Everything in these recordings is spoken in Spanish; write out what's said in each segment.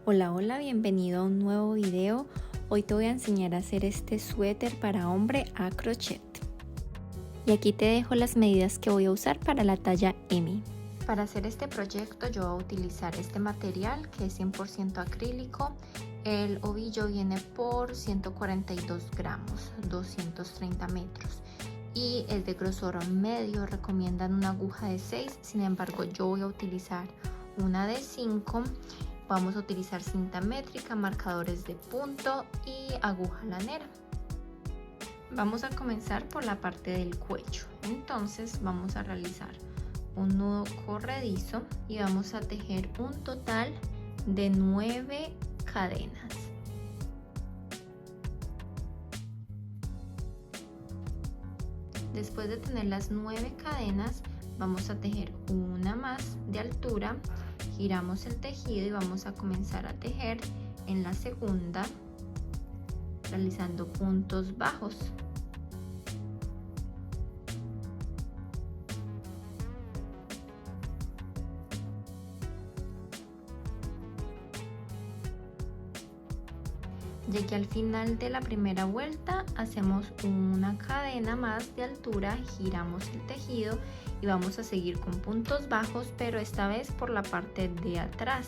Hola, hola, bienvenido a un nuevo video. Hoy te voy a enseñar a hacer este suéter para hombre a crochet. Y aquí te dejo las medidas que voy a usar para la talla M. Para hacer este proyecto yo voy a utilizar este material que es 100% acrílico. El ovillo viene por 142 gramos, 230 metros. Y es de grosor medio, recomiendan una aguja de 6, sin embargo yo voy a utilizar una de 5. Vamos a utilizar cinta métrica, marcadores de punto y aguja lanera. Vamos a comenzar por la parte del cuello. Entonces vamos a realizar un nudo corredizo y vamos a tejer un total de 9 cadenas. Después de tener las 9 cadenas, vamos a tejer una más de altura. Giramos el tejido y vamos a comenzar a tejer en la segunda, realizando puntos bajos. Llegué al final de la primera vuelta, hacemos una cadena más de altura, giramos el tejido y vamos a seguir con puntos bajos, pero esta vez por la parte de atrás.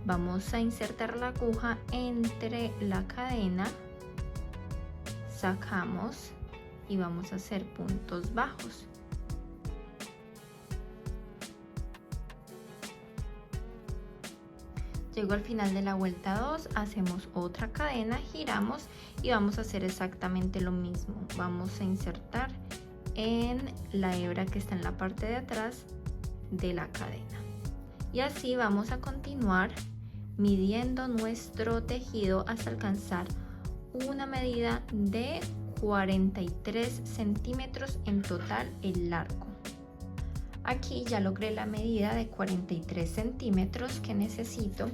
Vamos a insertar la aguja entre la cadena, sacamos y vamos a hacer puntos bajos. Llego al final de la vuelta 2, hacemos otra cadena, giramos y vamos a hacer exactamente lo mismo. Vamos a insertar en la hebra que está en la parte de atrás de la cadena. Y así vamos a continuar midiendo nuestro tejido hasta alcanzar una medida de 43 centímetros en total el largo. Aquí ya logré la medida de 43 centímetros que necesito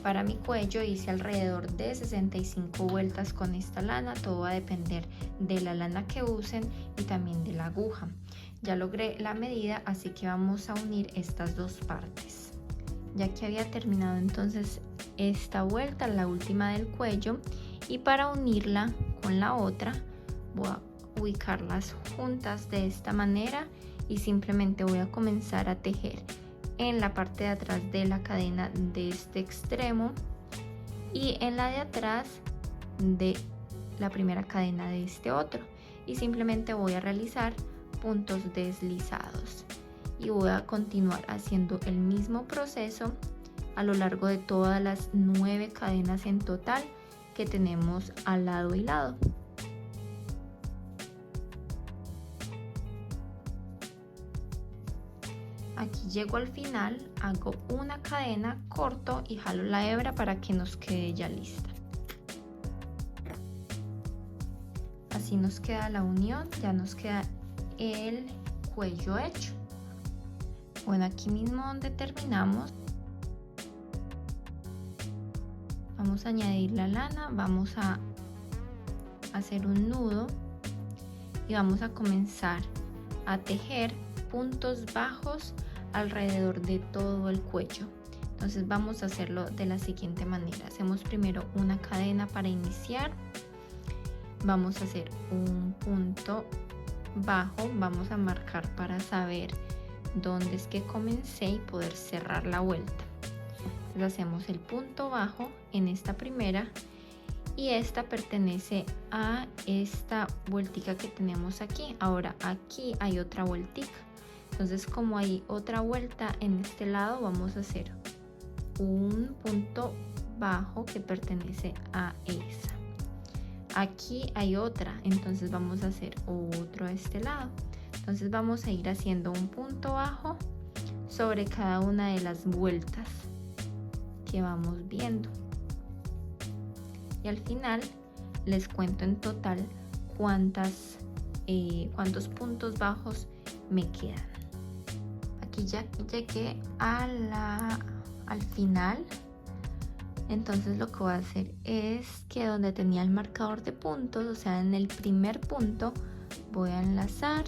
para mi cuello. Hice alrededor de 65 vueltas con esta lana. Todo va a depender de la lana que usen y también de la aguja. Ya logré la medida, así que vamos a unir estas dos partes. Ya que había terminado entonces esta vuelta, la última del cuello, y para unirla con la otra voy a ubicarlas juntas de esta manera y simplemente voy a comenzar a tejer en la parte de atrás de la cadena de este extremo y en la de atrás de la primera cadena de este otro, y simplemente voy a realizar puntos deslizados y voy a continuar haciendo el mismo proceso a lo largo de todas las 9 cadenas en total que tenemos al lado y lado. Aquí llego al final, hago una cadena, corto y jalo la hebra para que nos quede ya lista. Así nos queda la unión, ya nos queda el cuello hecho. Bueno, aquí mismo donde terminamos, vamos a añadir la lana, vamos a hacer un nudo y vamos a comenzar a tejer puntos bajos alrededor de todo el cuello. Entonces vamos a hacerlo de la siguiente manera. Hacemos primero una cadena para iniciar, vamos a hacer un punto bajo, vamos a marcar para saber dónde es que comencé y poder cerrar la vuelta. Entonces hacemos el punto bajo en esta primera y esta pertenece a esta vueltica que tenemos aquí. Ahora aquí hay otra vueltica. Entonces, como hay otra vuelta en este lado, vamos a hacer un punto bajo que pertenece a esa. Aquí hay otra, entonces vamos a hacer otro a este lado. Entonces vamos a ir haciendo un punto bajo sobre cada una de las vueltas que vamos viendo. Y al final les cuento en total cuántos puntos bajos me quedan. Aquí ya llegué al final, entonces lo que voy a hacer es que donde tenía el marcador de puntos, o sea en el primer punto, voy a enlazar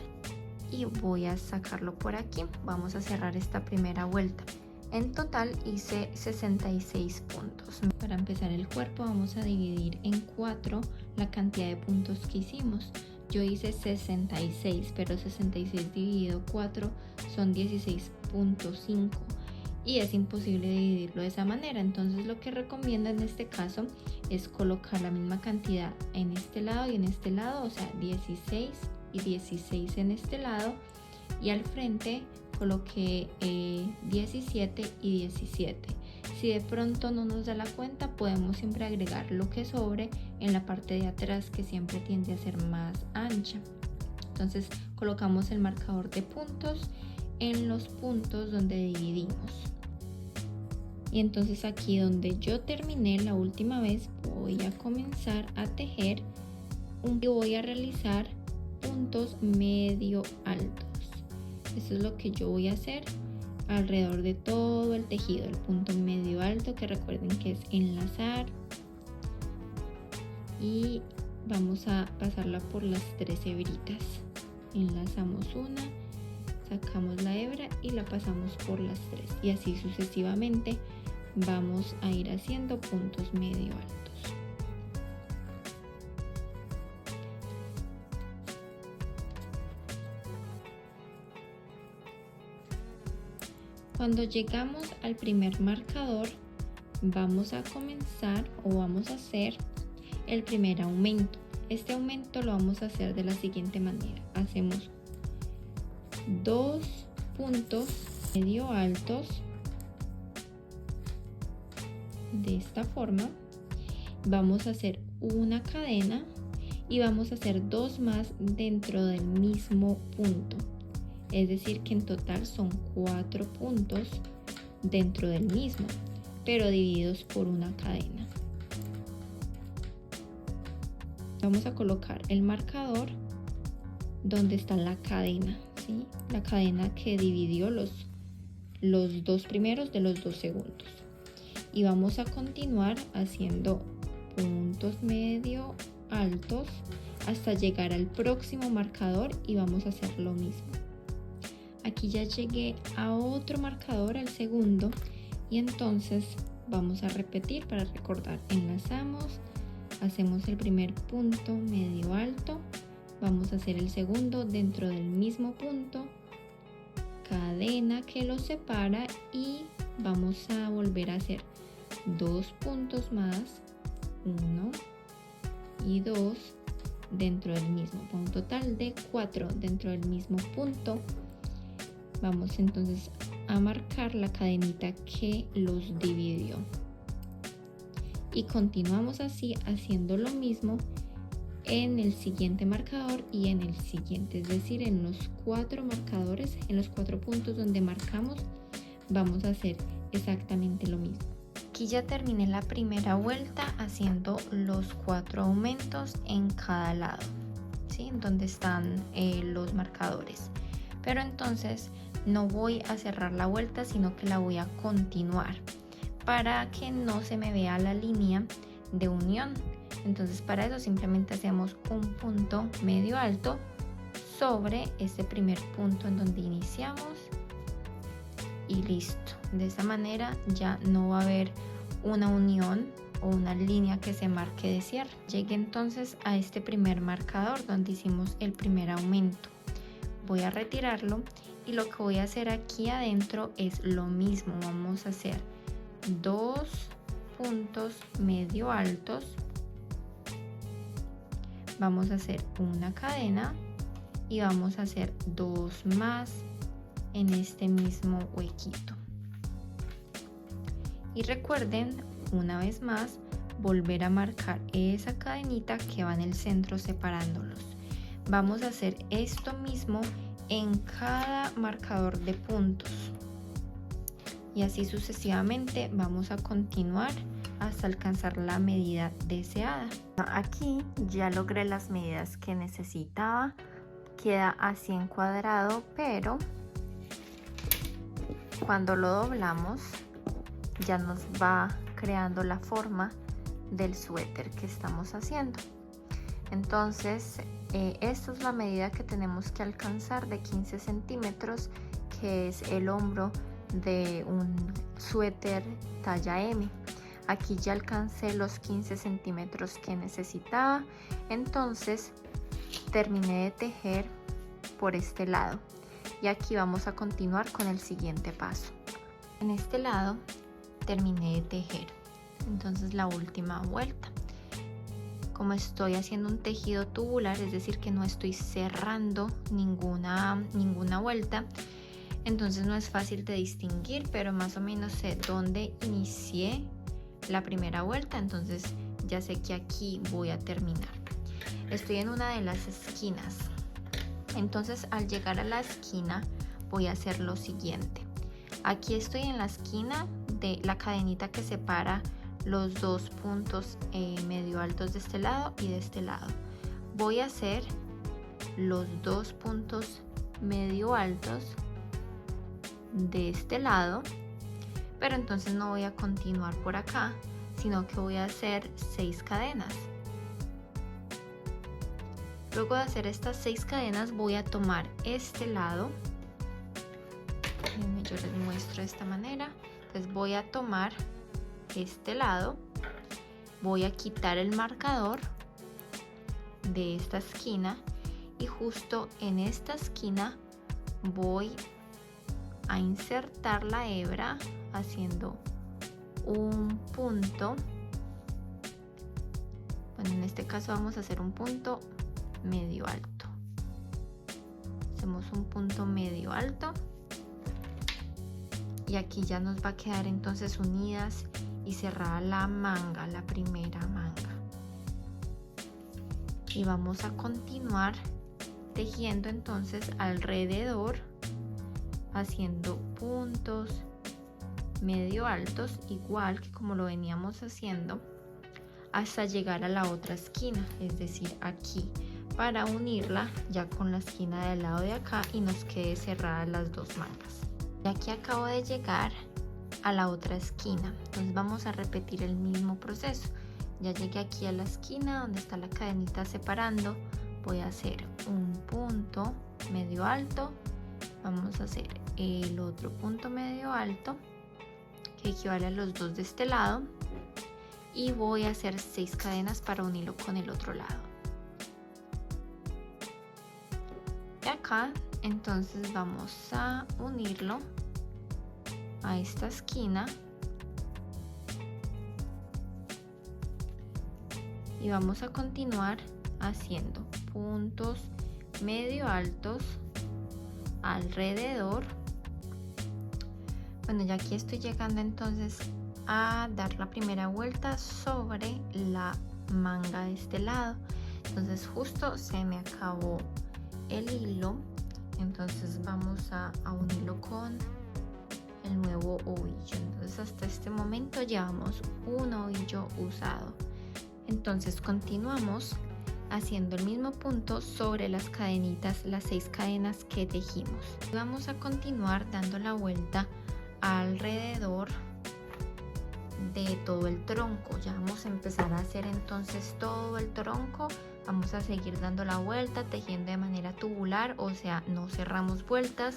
y voy a sacarlo por aquí. Vamos a cerrar esta primera vuelta. En total hice 66 puntos. Para empezar el cuerpo vamos a dividir en 4 la cantidad de puntos que hicimos. Yo hice 66, pero 66 dividido 4 son 16.5 y es imposible dividirlo de esa manera. Entonces lo que recomiendo en este caso es colocar la misma cantidad en este lado y en este lado, o sea 16 y 16 en este lado, y al frente coloqué 17 y 17. Si de pronto no nos da la cuenta, podemos siempre agregar lo que sobre en la parte de atrás, que siempre tiende a ser más ancha. Entonces colocamos el marcador de puntos en los puntos donde dividimos. Y entonces aquí donde yo terminé la última vez, voy a comenzar a tejer y voy a realizar puntos medio altos. Eso es lo que yo voy a hacer alrededor de todo el tejido. El punto medio alto, que recuerden que es enlazar, y vamos a pasarla por las 3 hebritas. Enlazamos una, sacamos la hebra y la pasamos por las 3, y así sucesivamente vamos a ir haciendo puntos medio altos. Cuando llegamos al primer marcador, vamos a comenzar o vamos a hacer el primer aumento. Este aumento lo vamos a hacer de la siguiente manera. Hacemos 2 puntos medio altos de esta forma. Vamos a hacer una cadena y vamos a hacer 2 más dentro del mismo punto. Es decir, que en total son 4 puntos dentro del mismo, pero divididos por una cadena. Vamos a colocar el marcador donde está la cadena, ¿sí? La cadena que dividió los 2 primeros de los 2 segundos. Y vamos a continuar haciendo puntos medio altos hasta llegar al próximo marcador, y vamos a hacer lo mismo. Aquí ya llegué a otro marcador, al segundo, y entonces vamos a repetir para recordar. Enlazamos, hacemos el primer punto medio alto, vamos a hacer el segundo dentro del mismo punto, cadena que los separa, y vamos a volver a hacer 2 puntos más, 1 y 2 dentro del mismo, un total de 4 dentro del mismo punto. Vamos entonces a marcar la cadenita que los dividió, y continuamos así haciendo lo mismo en el siguiente marcador y en el siguiente, es decir, en los 4 marcadores, en los 4 puntos donde marcamos, vamos a hacer exactamente lo mismo. Aquí ya terminé la primera vuelta haciendo los 4 aumentos en cada lado, ¿sí? Donde están los marcadores. Pero entonces no voy a cerrar la vuelta, sino que la voy a continuar para que no se me vea la línea de unión. Entonces para eso simplemente hacemos un punto medio alto sobre este primer punto en donde iniciamos, y listo. De esa manera ya no va a haber una unión o una línea que se marque de cierre. Llegué entonces a este primer marcador donde hicimos el primer aumento. Voy a retirarlo, y lo que voy a hacer aquí adentro es lo mismo. Vamos a hacer 2 puntos medio altos, vamos a hacer una cadena y vamos a hacer 2 más en este mismo huequito. Y recuerden, una vez más, volver a marcar esa cadenita que va en el centro separándolos. Vamos a hacer esto mismo en cada marcador de puntos, y así sucesivamente vamos a continuar hasta alcanzar la medida deseada. Aquí ya logré las medidas que necesitaba, queda así encuadrado, pero cuando lo doblamos ya nos va creando la forma del suéter que estamos haciendo. Entonces esta es la medida que tenemos que alcanzar de 15 centímetros, que es el hombro de un suéter talla M. Aquí ya alcancé los 15 centímetros que necesitaba, entonces terminé de tejer por este lado y aquí vamos a continuar con el siguiente paso. En este lado terminé de tejer, entonces la última vuelta. Como estoy haciendo un tejido tubular, es decir que no estoy cerrando ninguna vuelta, entonces no es fácil de distinguir, pero más o menos sé dónde inicié la primera vuelta, entonces ya sé que aquí voy a terminar. Estoy en una de las esquinas, entonces al llegar a la esquina voy a hacer lo siguiente. Aquí estoy en la esquina de la cadenita que separa los dos puntos medio altos de este lado y de este lado. Voy a hacer los dos puntos medio altos de este lado, pero entonces no voy a continuar por acá, sino que voy a hacer 6 cadenas. Luego de hacer estas 6 cadenas voy a tomar este lado. Yo les muestro de esta manera. Entonces voy a tomar este lado, voy a quitar el marcador de esta esquina y justo en esta esquina voy a insertar la hebra haciendo un punto. Bueno, en este caso vamos a hacer un punto medio alto. Hacemos un punto medio alto y aquí ya nos va a quedar entonces unidas y cerrada la manga, la primera manga. Y vamos a continuar tejiendo entonces alrededor, haciendo puntos medio altos, igual que como lo veníamos haciendo, hasta llegar a la otra esquina, es decir, aquí, para unirla ya con la esquina del lado de acá y nos quede cerradas las dos mangas. Y aquí acabo de llegar a la otra esquina, entonces vamos a repetir el mismo proceso. Ya llegué aquí a la esquina donde está la cadenita separando, voy a hacer un punto medio alto, vamos a hacer el otro punto medio alto que equivale a los dos de este lado y voy a hacer 6 cadenas para unirlo con el otro lado. Y acá entonces vamos a unirlo a esta esquina y vamos a continuar haciendo puntos medio altos alrededor. Bueno, ya aquí estoy llegando entonces a dar la primera vuelta sobre la manga de este lado, entonces justo se me acabó el hilo, entonces vamos a unirlo con el nuevo ovillo. Entonces hasta este momento llevamos un ovillo usado, entonces continuamos haciendo el mismo punto sobre las cadenitas, las 6 cadenas que tejimos. Vamos a continuar dando la vuelta alrededor de todo el tronco. Ya vamos a empezar a hacer entonces todo el tronco. Vamos a seguir dando la vuelta, tejiendo de manera tubular, o sea, no cerramos vueltas,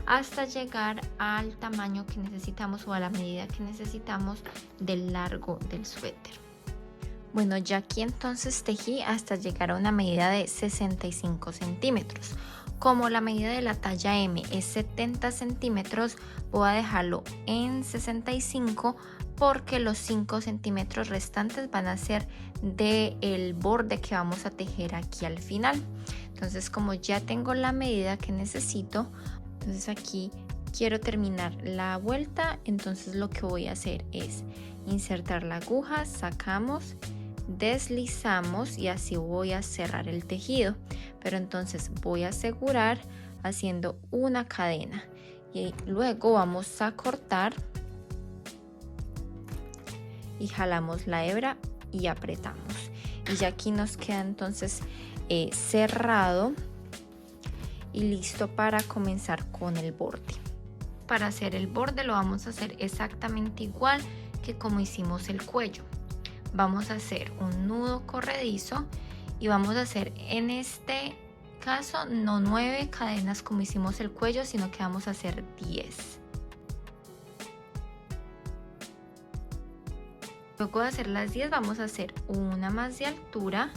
hasta llegar al tamaño que necesitamos o a la medida que necesitamos del largo del suéter. Bueno, ya aquí entonces tejí hasta llegar a una medida de 65 centímetros. Como la medida de la talla M es 70 centímetros, voy a dejarlo en 65 porque los 5 centímetros restantes van a ser del borde que vamos a tejer aquí al final. Entonces, como ya tengo la medida que necesito, entonces aquí quiero terminar la vuelta, entonces lo que voy a hacer es insertar la aguja, sacamos, deslizamos y así voy a cerrar el tejido, pero entonces voy a asegurar haciendo una cadena y luego vamos a cortar y jalamos la hebra y apretamos y ya aquí nos queda entonces cerrado y listo para comenzar con el borde. Para hacer el borde lo vamos a hacer exactamente igual que como hicimos el cuello. Vamos a hacer un nudo corredizo y vamos a hacer en este caso no 9 cadenas como hicimos el cuello, sino que vamos a hacer 10. Luego de hacer las 10 vamos a hacer una más de altura,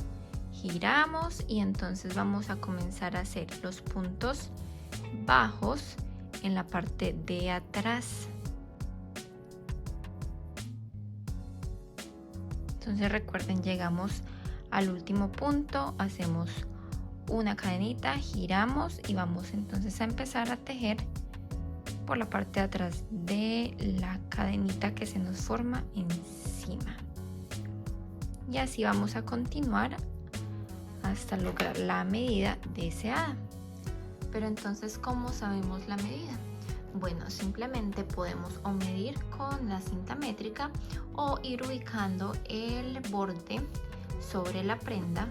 giramos y entonces vamos a comenzar a hacer los puntos bajos en la parte de atrás. Entonces recuerden, llegamos al último punto, hacemos una cadenita, giramos y vamos entonces a empezar a tejer por la parte de atrás de la cadenita que se nos forma encima. Y así vamos a continuar hasta lograr la medida deseada. Pero entonces, ¿cómo sabemos la medida? Bueno, simplemente podemos o medir con la cinta métrica o ir ubicando el borde sobre la prenda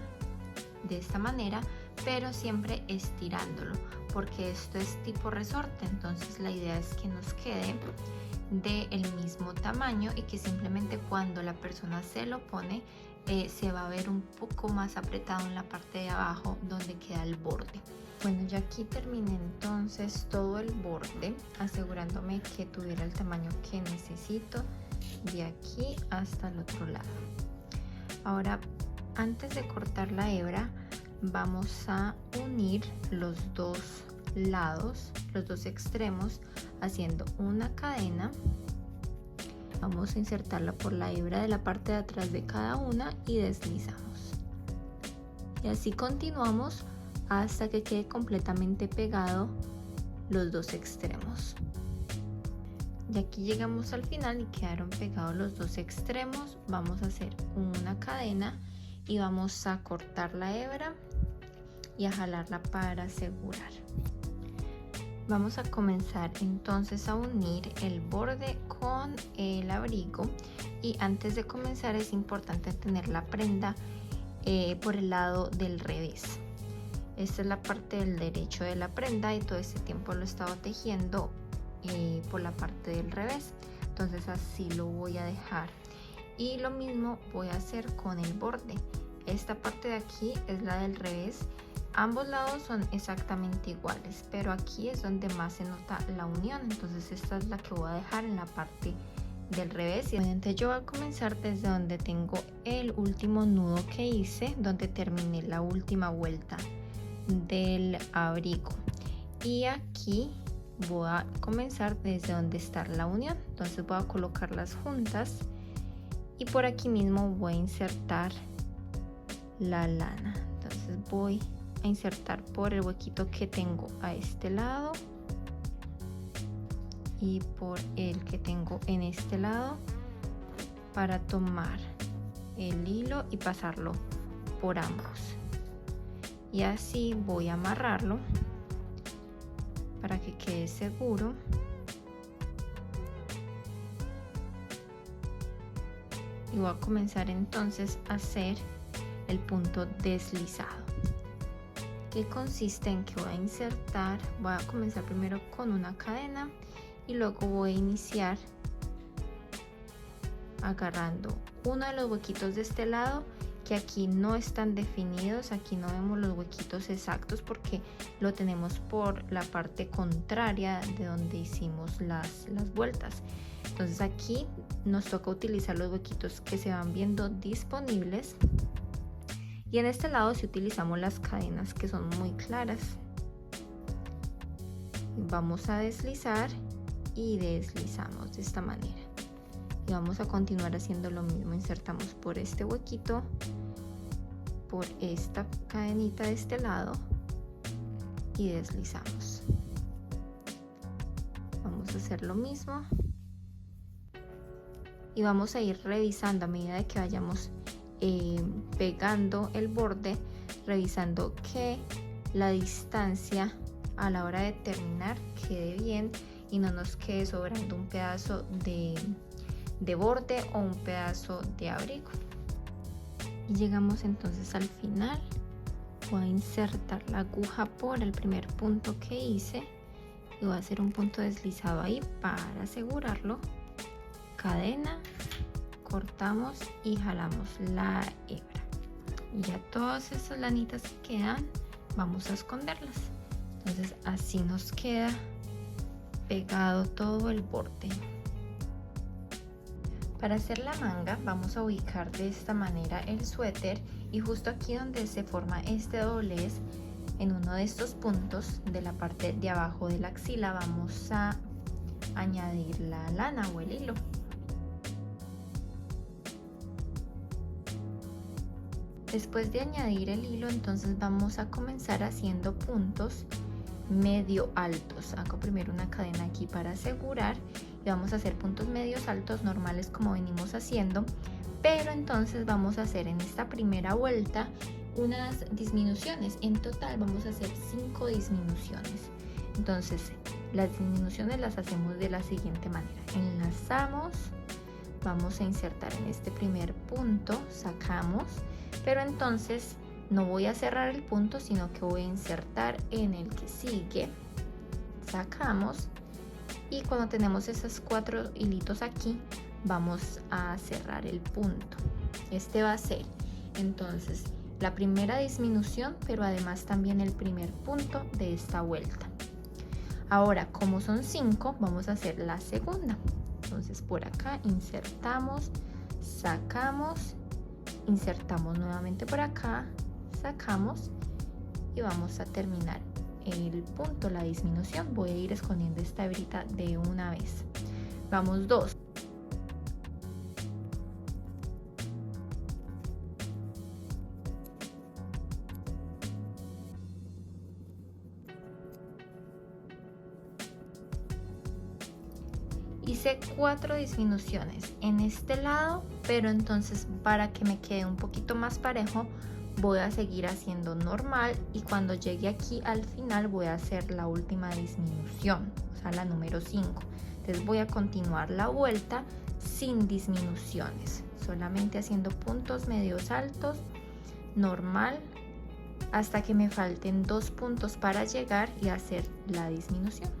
de esta manera, pero siempre estirándolo, porque esto es tipo resorte, entonces la idea es que nos quede del mismo tamaño y que simplemente cuando la persona se lo pone se va a ver un poco más apretado en la parte de abajo donde queda el borde. Bueno, ya aquí terminé entonces todo el borde, asegurándome que tuviera el tamaño que necesito de aquí hasta el otro lado. Ahora, antes de cortar la hebra, vamos a unir los dos lados, los dos extremos, haciendo una cadena. Vamos a insertarla por la hebra de la parte de atrás de cada una y deslizamos. Y así continuamos hasta que quede completamente pegado los dos extremos. Y aquí llegamos al final y quedaron pegados los dos extremos. Vamos a hacer una cadena y vamos a cortar la hebra y a jalarla para asegurar. Vamos a comenzar entonces a unir el borde con el abrigo, y antes de comenzar es importante tener la prenda por el lado del revés. Esta es la parte del derecho de la prenda y todo este tiempo lo he estado tejiendo por la parte del revés, entonces así lo voy a dejar. Y lo mismo voy a hacer con el borde. Esta parte de aquí es la del revés. Ambos lados son exactamente iguales, pero aquí es donde más se nota la unión, entonces esta es la que voy a dejar en la parte del revés. Y entonces yo voy a comenzar desde donde tengo el último nudo que hice, donde terminé la última vuelta del abrigo, y aquí voy a comenzar desde donde está la unión. Entonces voy a colocarlas juntas y por aquí mismo voy a insertar la lana. Entonces voy a insertar por el huequito que tengo a este lado y por el que tengo en este lado para tomar el hilo y pasarlo por ambos, y así voy a amarrarlo para que quede seguro. Y voy a comenzar entonces a hacer el punto deslizado, que consiste en que voy a insertar, voy a comenzar primero con una cadena y luego voy a iniciar agarrando uno de los huequitos de este lado, que aquí no están definidos, aquí no vemos los huequitos exactos porque lo tenemos por la parte contraria de donde hicimos las vueltas. Entonces aquí nos toca utilizar los huequitos que se van viendo disponibles, y en este lado sí utilizamos las cadenas que son muy claras. Vamos a deslizar y deslizamos de esta manera, y vamos a continuar haciendo lo mismo. Insertamos por este huequito, por esta cadenita de este lado y deslizamos. Vamos a hacer lo mismo y vamos a ir revisando a medida de que vayamos pegando el borde, revisando que la distancia a la hora de terminar quede bien y no nos quede sobrando un pedazo de borde o un pedazo de abrigo. Y llegamos entonces al final. Voy a insertar la aguja por el primer punto que hice y voy a hacer un punto deslizado ahí para asegurarlo. Cadena, cortamos y jalamos la hebra. Y ya todas esas lanitas que quedan vamos a esconderlas. Entonces así nos queda pegado todo el borde. Para hacer la manga vamos a ubicar de esta manera el suéter y justo aquí donde se forma este doblez, en uno de estos puntos de la parte de abajo de la axila, vamos a añadir la lana o el hilo. Después de añadir el hilo, entonces vamos a comenzar haciendo puntos medio altos. Hago primero una cadena aquí para asegurar y vamos a hacer puntos medios altos normales como venimos haciendo, pero entonces vamos a hacer en esta primera vuelta unas disminuciones. En total vamos a hacer 5 disminuciones. Entonces las disminuciones las hacemos de la siguiente manera: enlazamos, vamos a insertar en este primer punto, sacamos, pero entonces no voy a cerrar el punto, sino que voy a insertar en el que sigue, sacamos, y cuando tenemos esos 4 hilitos aquí vamos a cerrar el punto. Este va a ser entonces la primera disminución, pero además también el primer punto de esta vuelta. Ahora, como son 5, vamos a hacer la segunda. Entonces por acá insertamos, sacamos, insertamos nuevamente por acá, sacamos y vamos a terminar el punto, la disminución. Voy a ir escondiendo esta hebrita de una vez. Vamos 2. Hice 4 disminuciones en este lado, pero entonces para que me quede un poquito más parejo voy a seguir haciendo normal, y cuando llegue aquí al final voy a hacer la última disminución, o sea la número 5. Entonces voy a continuar la vuelta sin disminuciones, solamente haciendo puntos medios altos, normal, hasta que me falten 2 puntos para llegar y hacer la disminución.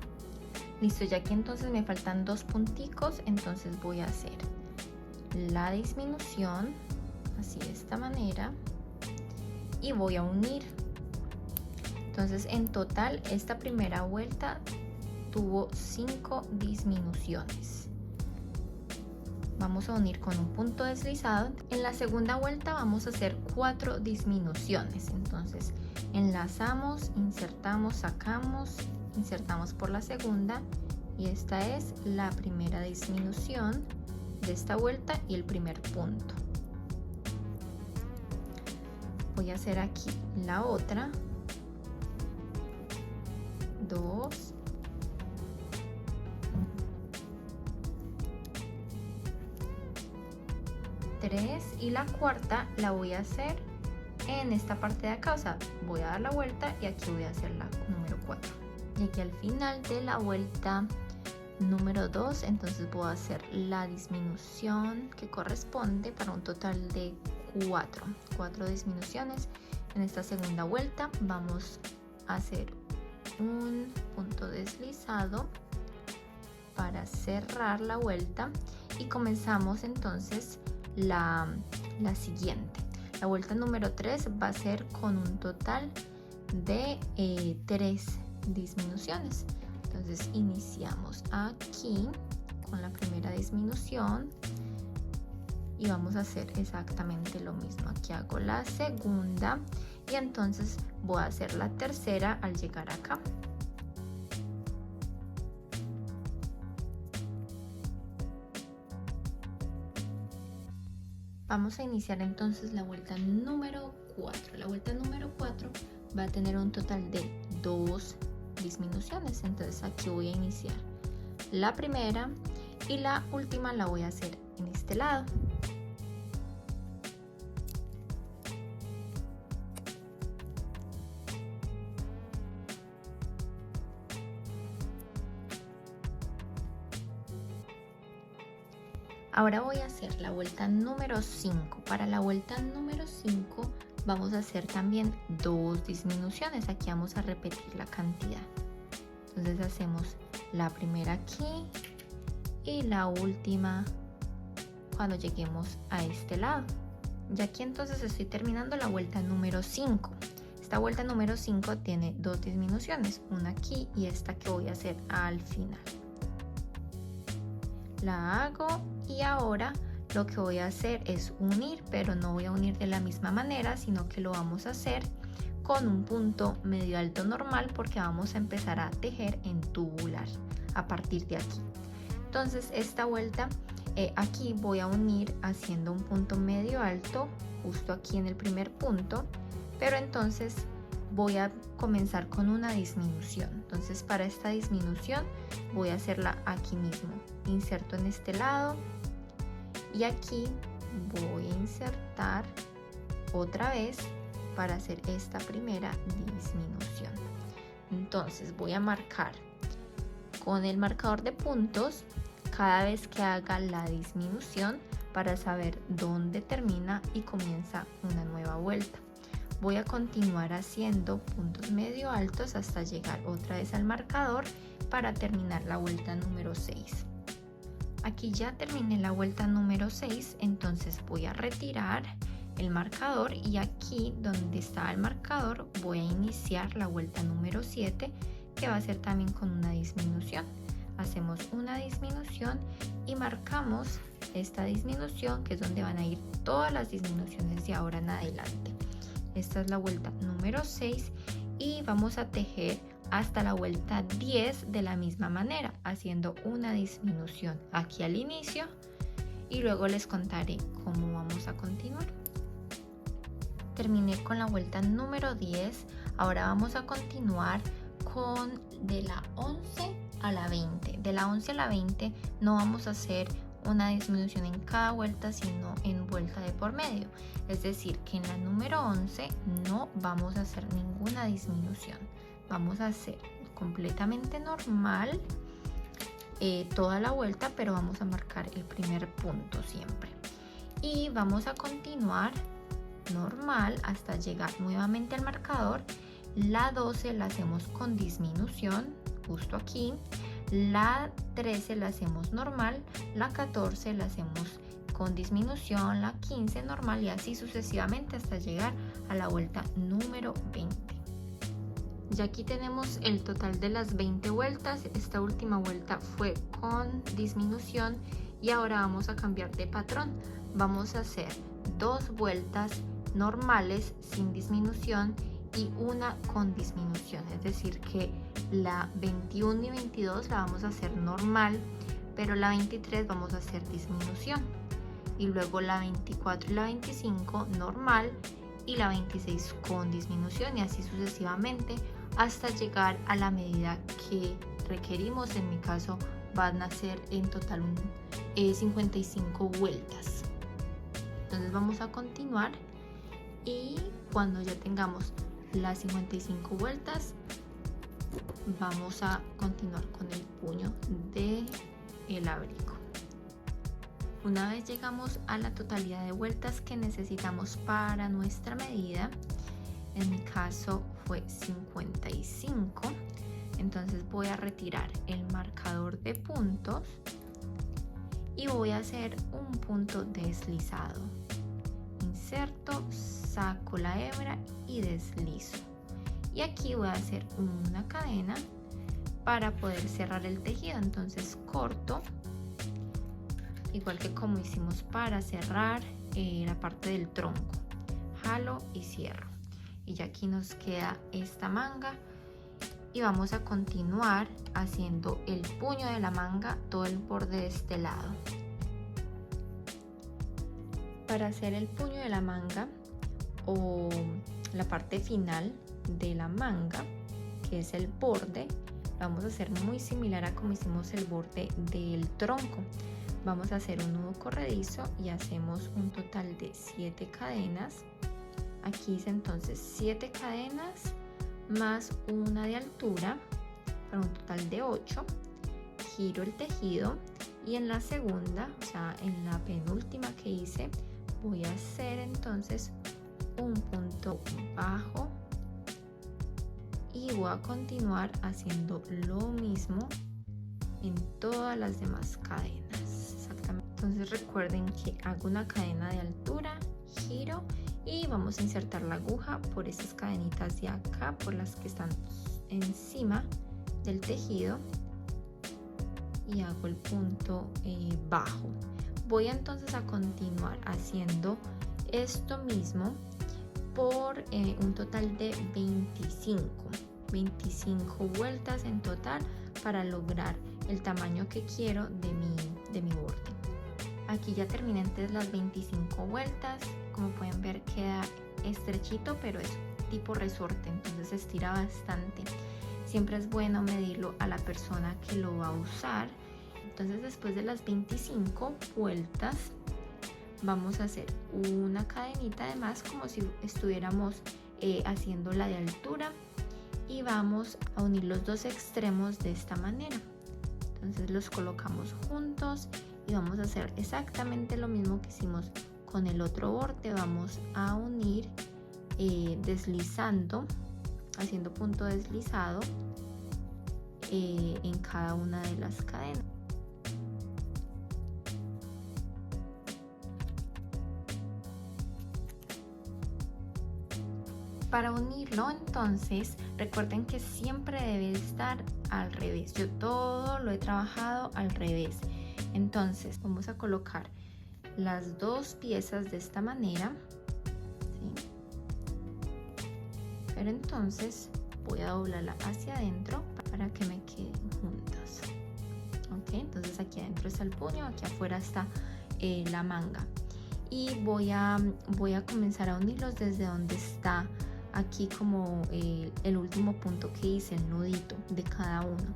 Listo, ya que entonces me faltan 2 punticos, entonces voy a hacer la disminución así de esta manera y voy a unir. Entonces en total esta primera vuelta tuvo 5 disminuciones. Vamos a unir con un punto deslizado. En la segunda vuelta vamos a hacer 4 disminuciones. Entonces enlazamos, insertamos, sacamos, insertamos por la segunda, y esta es la primera disminución de esta vuelta y el primer punto. Voy a hacer aquí la otra, 2, 3 y la cuarta la voy a hacer en esta parte de acá, o sea, voy a dar la vuelta y aquí voy a hacer la número 4. Y aquí al final de la vuelta número 2, entonces voy a hacer la disminución que corresponde para un total de 4 disminuciones. En esta segunda vuelta vamos a hacer un punto deslizado para cerrar la vuelta y comenzamos entonces la siguiente. La vuelta número 3 va a ser con un total de 3 disminuciones. Entonces iniciamos aquí con la primera disminución y vamos a hacer exactamente lo mismo. Aquí hago la segunda y entonces voy a hacer la tercera al llegar acá. Vamos a iniciar entonces la vuelta número 4. La vuelta número 4 va a tener un total de 2 disminuciones. Entonces aquí voy a iniciar la primera y la última la voy a hacer en este lado. Ahora voy a hacer la vuelta número 5. Para la vuelta número 5 vamos a hacer también 2 disminuciones. Aquí vamos a repetir la cantidad. Entonces hacemos la primera aquí y la última cuando lleguemos a este lado. Y aquí entonces estoy terminando la vuelta número 5. Esta vuelta número 5 tiene 2 disminuciones, una aquí y esta que voy a hacer al final. La hago y ahora lo que voy a hacer es unir, pero no voy a unir de la misma manera, sino que lo vamos a hacer con un punto medio alto normal, porque vamos a empezar a tejer en tubular a partir de aquí. Entonces esta vuelta aquí voy a unir haciendo un punto medio alto justo aquí en el primer punto, pero entonces voy a comenzar con una disminución. Entonces para esta disminución voy a hacerla aquí mismo, inserto en este lado y aquí voy a insertar otra vez para hacer esta primera disminución. Entonces voy a marcar con el marcador de puntos cada vez que haga la disminución para saber dónde termina y comienza una nueva vuelta. Voy a continuar haciendo puntos medio altos hasta llegar otra vez al marcador para terminar la vuelta número 6. Aquí ya terminé la vuelta número 6, entonces voy a retirar el marcador y aquí donde está el marcador voy a iniciar la vuelta número 7, que va a ser también con una disminución. Hacemos una disminución y marcamos esta disminución, que es donde van a ir todas las disminuciones de ahora en adelante. Esta es la vuelta número 6 y vamos a tejer hasta la vuelta 10 de la misma manera, haciendo una disminución aquí al inicio y luego les contaré cómo vamos a continuar. Terminé con la vuelta número 10, ahora vamos a continuar con de la 11 a la 20. De la 11 a la 20 no vamos a hacer una disminución en cada vuelta, sino en vuelta de por medio. Es decir, que en la número 11 no vamos a hacer ninguna disminución. Vamos a hacer completamente normal toda la vuelta, pero vamos a marcar el primer punto siempre. Y vamos a continuar normal hasta llegar nuevamente al marcador. La 12 la hacemos con disminución, justo aquí. La 13 la hacemos normal, la 14 la hacemos con disminución, la 15 normal y así sucesivamente hasta llegar a la vuelta número 20. Ya aquí tenemos el total de las 20 vueltas. Esta última vuelta fue con disminución y ahora vamos a cambiar de patrón. Vamos a hacer 2 vueltas normales sin disminución y una con disminución, es decir que la 21 y 22 la vamos a hacer normal, pero la 23 vamos a hacer disminución, y luego la 24 y la 25 normal y la 26 con disminución, y así sucesivamente hasta llegar a la medida que requerimos. En mi caso van a ser en total 55 vueltas. Entonces vamos a continuar y cuando ya tengamos las 55 vueltas vamos a continuar con el puño del abrigo. Una vez llegamos a la totalidad de vueltas que necesitamos para nuestra medida, en mi caso fue 55, entonces voy a retirar el marcador de puntos y voy a hacer un punto deslizado. Inserto, saco la hebra y deslizo, y aquí voy a hacer una cadena para poder cerrar el tejido. Entonces corto, igual que como hicimos para cerrar la parte del tronco, jalo y cierro, y ya aquí nos queda esta manga y vamos a continuar haciendo el puño de la manga, todo el borde de este lado. Para hacer el puño de la manga o la parte final de la manga, que es el borde, vamos a hacer muy similar a como hicimos el borde del tronco. Vamos a hacer un nudo corredizo y hacemos un total de 7 cadenas. Aquí hice entonces 7 cadenas más una de altura para un total de 8. Giro el tejido y en la segunda, o sea en la penúltima que hice, voy a hacer entonces un punto bajo y voy a continuar haciendo lo mismo en todas las demás cadenas. Exactamente. Entonces recuerden que hago una cadena de altura, giro y vamos a insertar la aguja por esas cadenitas de acá, por las que están encima del tejido, y hago el punto bajo. Voy entonces a continuar haciendo esto mismo por un total de 25 vueltas en total para lograr el tamaño que quiero de mi borde. Aquí ya terminé entonces las 25 vueltas. Como pueden ver, queda estrechito, pero es tipo resorte, entonces se estira bastante. Siempre es bueno medirlo a la persona que lo va a usar. Entonces, después de las 25 vueltas, vamos a hacer una cadenita de más, como si estuviéramos haciéndola de altura, y vamos a unir los dos extremos de esta manera. Entonces los colocamos juntos y vamos a hacer exactamente lo mismo que hicimos con el otro borde. Vamos a unir deslizando, haciendo punto deslizado en cada una de las cadenas. Para unirlo, entonces, recuerden que siempre debe estar al revés. Yo todo lo he trabajado al revés. Entonces, vamos a colocar las dos piezas de esta manera, ¿sí? Pero entonces voy a doblarla hacia adentro para que me queden juntas. Ok, entonces aquí adentro está el puño, aquí afuera está la manga. Y voy a comenzar a unirlos desde donde está aquí como el último punto que hice, el nudito de cada uno.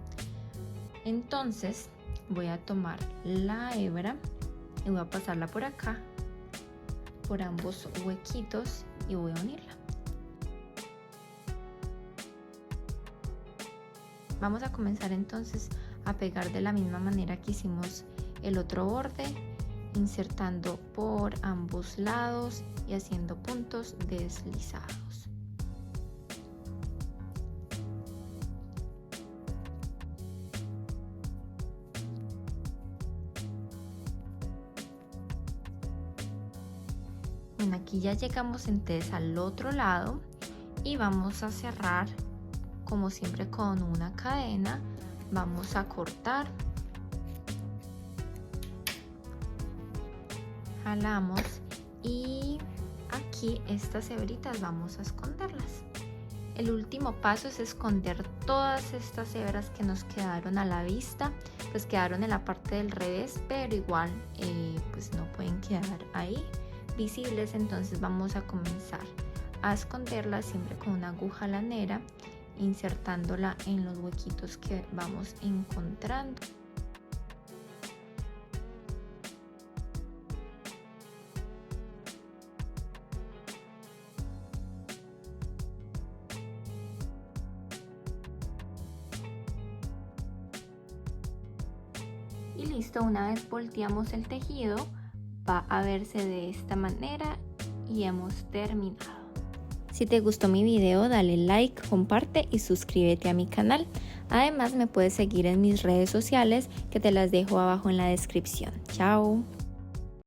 Entonces voy a tomar la hebra y voy a pasarla por acá, por ambos huequitos, y voy a unirla. Vamos a comenzar entonces a pegar de la misma manera que hicimos el otro borde, insertando por ambos lados y haciendo puntos deslizados. Bueno, aquí ya llegamos entonces al otro lado y vamos a cerrar como siempre con una cadena. Vamos a cortar, jalamos y aquí estas hebritas vamos a esconderlas. El último paso es esconder todas estas hebras que nos quedaron a la vista, pues quedaron en la parte del revés, pero igual pues no pueden quedar ahí visibles. Entonces vamos a comenzar a esconderla siempre con una aguja lanera, insertándola en los huequitos que vamos encontrando. Y listo, una vez volteamos el tejido, va a verse de esta manera y hemos terminado. Si te gustó mi video, dale like, comparte y suscríbete a mi canal. Además, me puedes seguir en mis redes sociales que te las dejo abajo en la descripción. Chao.